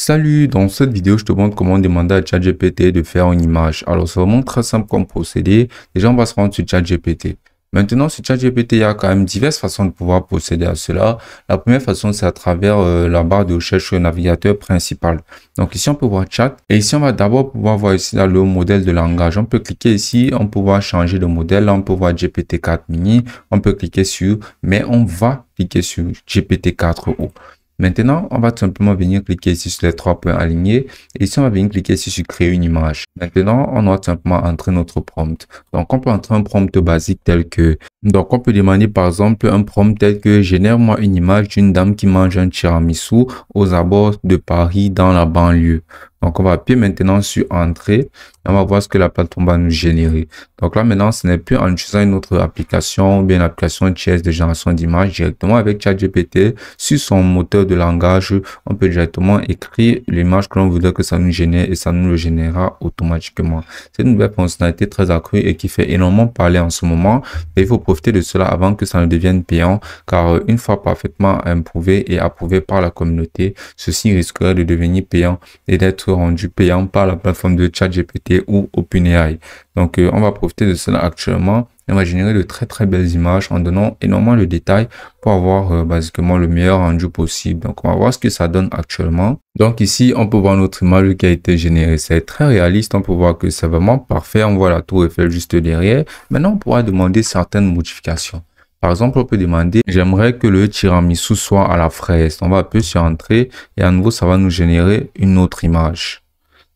Salut, dans cette vidéo, je te montre comment demander à ChatGPT de faire une image. Alors, c'est vraiment très simple comme procédé. Déjà, on va se rendre sur ChatGPT. Maintenant, sur ChatGPT, il y a quand même diverses façons de pouvoir procéder à cela. La première façon, c'est à travers la barre de recherche sur le navigateur principal. Donc ici, on peut voir Chat. Et ici, on va d'abord pouvoir voir ici là, le modèle de langage. On peut cliquer ici, on peut pouvoir changer de modèle. Là, on peut voir GPT-4 mini. On peut cliquer sur, mais on va cliquer sur GPT-4o. Maintenant, on va tout simplement venir cliquer ici sur les trois points alignés. Et ici, on va venir cliquer ici sur créer une image. Maintenant, on doit tout simplement entrer notre prompt. Donc, on peut entrer un prompt basique tel que... Donc, on peut demander par exemple un prompt tel que génère-moi une image d'une dame qui mange un tiramisu aux abords de Paris dans la banlieue. Donc, on va appuyer maintenant sur Entrée et on va voir ce que la plateforme va nous générer. Donc là, maintenant, ce n'est plus en utilisant une autre application ou bien l'application TS de génération d'images directement avec ChatGPT sur son moteur de langage. On peut directement écrire l'image que l'on voudrait que ça nous génère et ça nous le générera automatiquement. C'est une nouvelle fonctionnalité très accrue et qui fait énormément parler en ce moment. Et il faut profiter de cela avant que ça ne devienne payant, car une fois parfaitement improuvé et approuvé par la communauté, ceci risquerait de devenir payant et d'être rendu payant par la plateforme de ChatGPT ou OpenAI. Donc, on va profiter de cela actuellement. On va générer de très belles images en donnant énormément de détails pour avoir basiquement le meilleur rendu possible. Donc, on va voir ce que ça donne actuellement. Donc, ici, on peut voir notre image qui a été générée. C'est très réaliste. On peut voir que c'est vraiment parfait. On voit la tour Eiffel juste derrière. Maintenant, on pourra demander certaines modifications. Par exemple, on peut demander, j'aimerais que le tiramisu soit à la fraise. On va appuyer sur Entrée et à nouveau, ça va nous générer une autre image.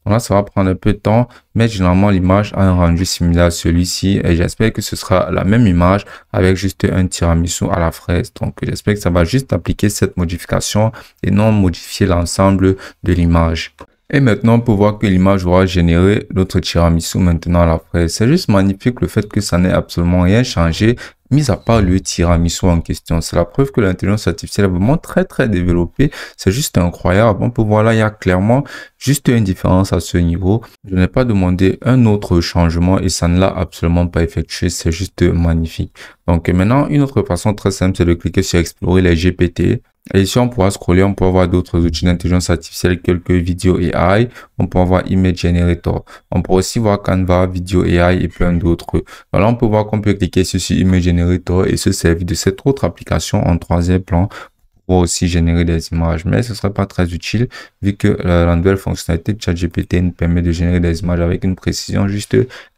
Donc là, ça va prendre un peu de temps, mais généralement, l'image a un rendu similaire à celui-ci et j'espère que ce sera la même image avec juste un tiramisu à la fraise. Donc, j'espère que ça va juste appliquer cette modification et non modifier l'ensemble de l'image. Et maintenant, on peut voir que l'image aura généré notre tiramisu maintenant à la fraise. C'est juste magnifique le fait que ça n'ait absolument rien changé, mis à part le tiramisu en question. C'est la preuve que l'intelligence artificielle est vraiment très développée. C'est juste incroyable. On peut voir là, il y a clairement juste une différence à ce niveau. Je n'ai pas demandé un autre changement et ça ne l'a absolument pas effectué. C'est juste magnifique. Donc maintenant, une autre façon très simple, c'est de cliquer sur explorer les GPT. Et ici, on pourra scroller, on peut voir d'autres outils d'intelligence artificielle, quelques vidéos AI. On peut voir Image Generator. On peut aussi voir Canva, Video AI et plein d'autres. Alors, on peut voir qu'on peut cliquer sur Image Generator et se servir de cette autre application en troisième plan pour aussi générer des images. Mais ce ne serait pas très utile vu que la nouvelle fonctionnalité de ChatGPT nous permet de générer des images avec une précision juste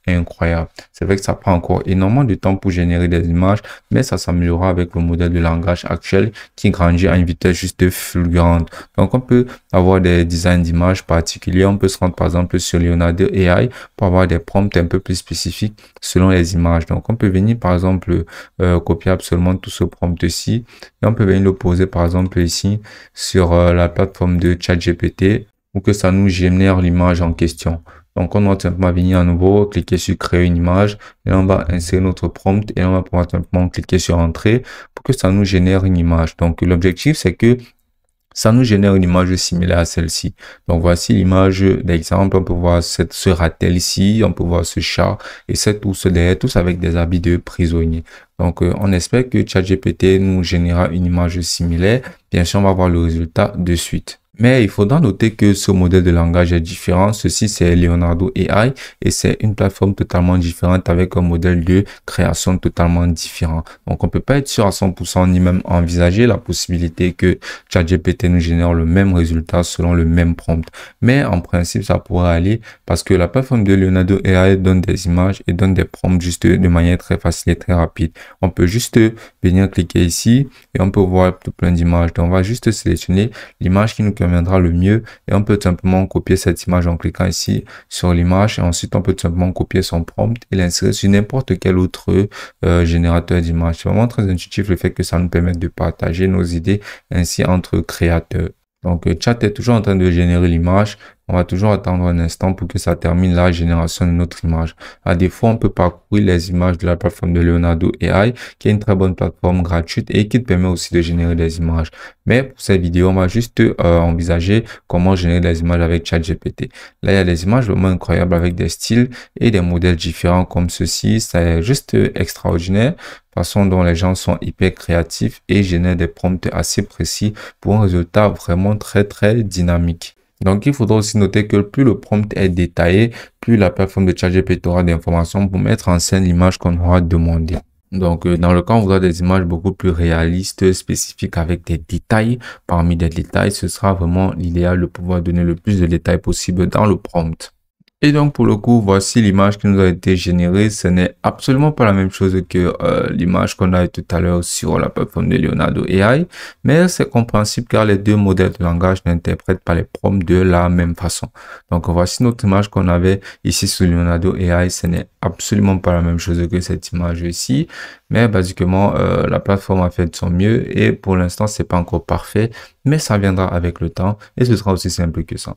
incroyable. C'est vrai que ça prend encore énormément de temps pour générer des images, mais ça s'améliorera avec le modèle de langage actuel qui grandit à une vitesse juste fulgurante. Donc, on peut avoir des designs d'images particuliers. On peut se rendre par exemple sur Leonardo AI pour avoir des prompts un peu plus spécifiques selon les images. Donc, on peut venir par exemple copier absolument tout ce prompt-ci et on peut venir le poser par exemple ici sur la plateforme de ChatGPT pour que ça nous génère l'image en question. Donc, on va simplement venir à nouveau, cliquer sur créer une image et là, on va insérer notre prompt et on va pouvoir simplement cliquer sur entrée pour que ça nous génère une image. Donc, l'objectif, c'est que ça nous génère une image similaire à celle-ci. Donc, voici l'image d'exemple. On peut voir ce ratel ici, on peut voir ce chat et cet ours derrière, tous avec des habits de prisonniers. Donc, on espère que ChatGPT nous générera une image similaire. Bien sûr, on va voir le résultat de suite. Mais il faudra noter que ce modèle de langage est différent. Ceci, c'est Leonardo AI et c'est une plateforme totalement différente avec un modèle de création totalement différent. Donc, on peut pas être sûr à 100% ni même envisager la possibilité que ChatGPT nous génère le même résultat selon le même prompt. Mais en principe, ça pourrait aller parce que la plateforme de Leonardo AI donne des images et donne des prompts juste de manière très facile et très rapide. On peut juste venir cliquer ici et on peut voir tout plein d'images. Donc, on va juste sélectionner l'image qui nous conviendra le mieux et on peut tout simplement copier cette image en cliquant ici sur l'image et ensuite on peut tout simplement copier son prompt et l'insérer sur n'importe quel autre générateur d'image. C'est vraiment très intuitif le fait que ça nous permette de partager nos idées ainsi entre créateurs. Donc, Chat est toujours en train de générer l'image. On va toujours attendre un instant pour que ça termine la génération de notre image. À défaut, on peut parcourir les images de la plateforme de Leonardo AI, qui est une très bonne plateforme gratuite et qui te permet aussi de générer des images. Mais pour cette vidéo, on va juste envisager comment générer des images avec ChatGPT. Là, il y a des images vraiment incroyables avec des styles et des modèles différents comme ceci. C'est juste extraordinaire. Façon dont les gens sont hyper créatifs et génèrent des prompts assez précis pour un résultat vraiment très dynamique. Donc, il faudra aussi noter que plus le prompt est détaillé, plus la plateforme de ChatGPT aura d'informations pour mettre en scène l'image qu'on aura demandé. Donc, dans le cas où on voudra des images beaucoup plus réalistes, spécifiques avec des détails, parmi des détails, ce sera vraiment l'idéal de pouvoir donner le plus de détails possible dans le prompt. Et donc, pour le coup, voici l'image qui nous a été générée. Ce n'est absolument pas la même chose que l'image qu'on a eu tout à l'heure sur la plateforme de Leonardo AI, mais c'est compréhensible car les deux modèles de langage n'interprètent pas les prompts de la même façon. Donc, voici notre image qu'on avait ici sur Leonardo AI. Ce n'est absolument pas la même chose que cette image ici, mais basiquement, la plateforme a fait de son mieux et pour l'instant, c'est pas encore parfait, mais ça viendra avec le temps et ce sera aussi simple que ça.